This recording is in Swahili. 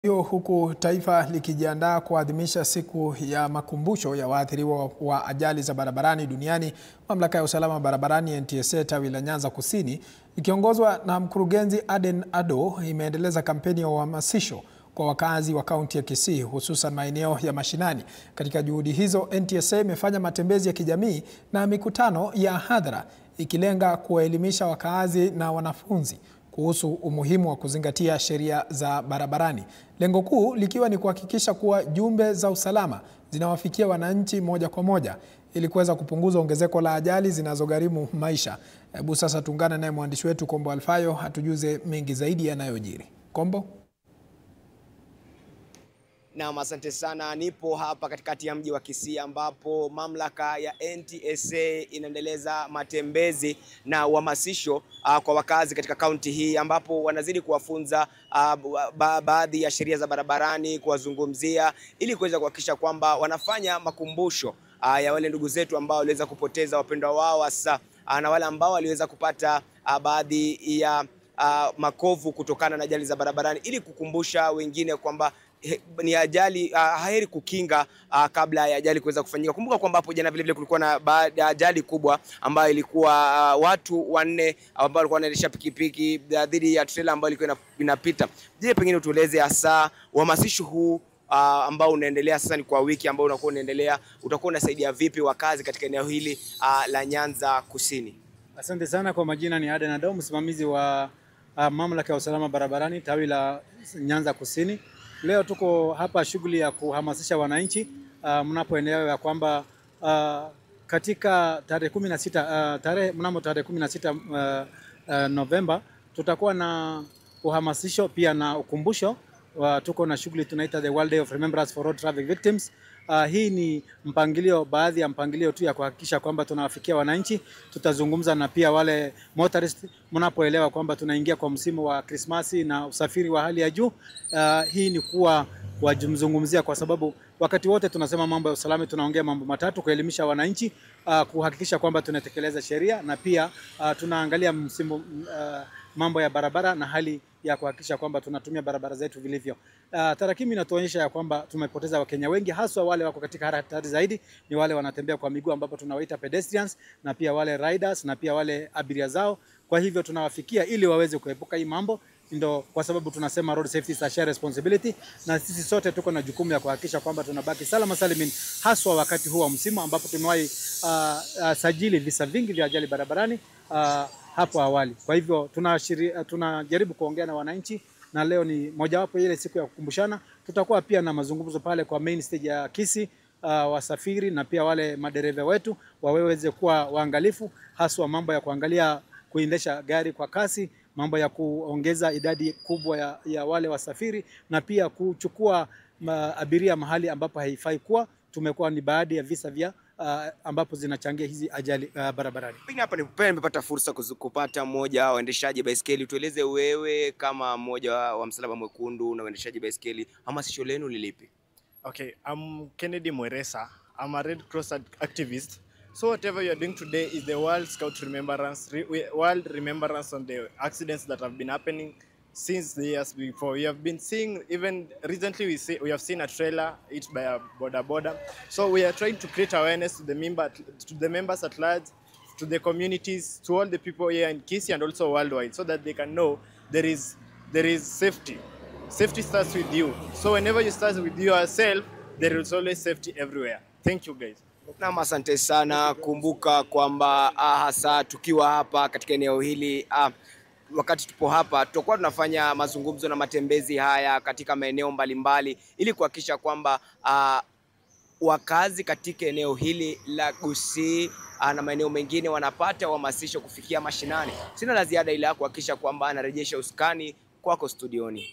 Hiyo huku taifa likijiandaa kuadhimisha siku ya makumbusho ya waathiriwa wa ajali za barabarani duniani, mamlaka ya usalama barabarani NTSA tawi la Nyanza Kusini ikiongozwa na mkurugenzi Aden Ado imeendeleza kampeni ya uhamasisho kwa wakazi wa kaunti ya Kisii hususan maeneo ya mashinani. Katika juhudi hizo, NTSA imefanya matembezi ya kijamii na mikutano ya hadhara ikilenga kuwaelimisha wakazi na wanafunzi kuhusu umuhimu wa kuzingatia sheria za barabarani. Lengo kuu likiwa ni kuhakikisha kuwa jumbe za usalama zinawafikia wananchi moja kwa moja ili kuweza kupunguza ongezeko la ajali zinazogharimu maisha. Hebu sasa tuungane naye mwandishi wetu Kombo Alfayo atujuze mengi zaidi yanayojiri. Kombo? Naam, asante sana. Nipo hapa katikati ya mji wa Kisii ambapo mamlaka ya NTSA inaendeleza matembezi na uhamasisho kwa wakazi katika kaunti hii, ambapo wanazidi kuwafunza baadhi ya sheria za barabarani, kuwazungumzia ili kuweza kuhakikisha kwamba wanafanya makumbusho ya wale ndugu zetu ambao waliweza kupoteza wapendwa wao, hasa na wale ambao waliweza kupata baadhi ya makovu kutokana na ajali za barabarani, ili kukumbusha wengine kwamba ni ajali heri kukinga kabla ya ajali kuweza kufanyika. Kumbuka kwamba hapo jana vile vile kulikuwa na ajali kubwa ambayo ilikuwa watu 4 ambao walikuwa wanaendesha pikipiki dhidi ya trailer ambayo ilikuwa inapita. Je, pengine utueleze hasa uhamasisho huu ambao unaendelea sasa, ni kwa wiki ambao unakuwa unaendelea, utakuwa unasaidia vipi wakazi katika eneo hili la Nyanza Kusini? Asante sana. Kwa majina ni Aden Ado, msimamizi wa mamlaka ya usalama barabarani tawi la Nyanza Kusini. Leo tuko hapa shughuli ya kuhamasisha wananchi mnapoendelea ya kwamba katika tarehe 16 mnamo tarehe 16 Novemba tutakuwa na uhamasisho pia na ukumbusho. Tuko na shughuli tunaita the World Day of Remembrance for Road Traffic Victims. Hii ni mpangilio, baadhi ya mpangilio tu ya kuhakikisha kwamba tunawafikia wananchi. Tutazungumza na pia wale motorists mnapoelewa kwamba tunaingia kwa msimu wa Krismasi na usafiri wa hali ya juu. Hii ni kuwazungumzia kwa sababu wakati wote tunasema mambo ya usalama, tunaongea mambo matatu: kuelimisha wananchi, kuhakikisha kwamba tunatekeleza sheria, na pia tunaangalia msimu mambo ya barabara na hali ya kuhakikisha kwamba tunatumia barabara zetu vilivyo. Tarakimu inatuonyesha ya kwamba tumepoteza Wakenya wengi, haswa wale wako katika hatari zaidi ni wale wanatembea kwa miguu ambapo tunawaita pedestrians, na pia wale riders na pia wale abiria zao. Kwa hivyo tunawafikia ili waweze kuepuka hii mambo. Ndio kwa sababu tunasema road safety is a shared responsibility, na sisi sote tuko na jukumu ya kuhakikisha kwamba tunabaki salama salimin, haswa wakati huu wa msimu ambapo tumewahi sajili visa vingi vya ajali barabarani hapo awali. Kwa hivyo tunajaribu kuongea na wananchi, na leo ni mojawapo ile siku ya kukumbushana. Tutakuwa pia na mazungumzo pale kwa main stage ya Kisii, wasafiri na pia wale madereva wetu waweze kuwa waangalifu, haswa mambo ya kuangalia kuendesha gari kwa kasi, mambo ya kuongeza idadi kubwa ya wale wasafiri, na pia kuchukua abiria mahali ambapo haifai kuwa. Tumekuwa ni baadhi ya visa vya ambapo zinachangia hizi ajali barabarani. Pengine hapa nimepata fursa kupata mmoja wa waendeshaji baiskeli. Tueleze wewe kama mmoja wa Msalaba Mwekundu na waendeshaji baiskeli, hamasisho lenu ni lipi? Okay, I'm Kennedy Mweresa. I'm a Red Cross activist. So whatever you're doing today is the World Scout World Remembrance on the accidents that have been happening since the years before. We have been seeing, even recently we have seen a trailer hit by a border. So we are trying to create awareness to the members at large, to the communities, to all the people here in Kisii and also worldwide, so that they can know there is safety. Safety starts with you. So whenever you start with yourself, there is always safety everywhere. Thank you guys. Na asante sana. Kumbuka kwamba hasa tukiwa hapa katika eneo hili, wakati tupo hapa tutakuwa tunafanya mazungumzo na matembezi haya katika maeneo mbalimbali ili kuhakikisha kwamba wakazi katika eneo hili la Kisii na maeneo mengine wanapata uhamasisho kufikia mashinani. Sina la ziada ila kuhakikisha kwamba anarejesha usukani kwako studioni.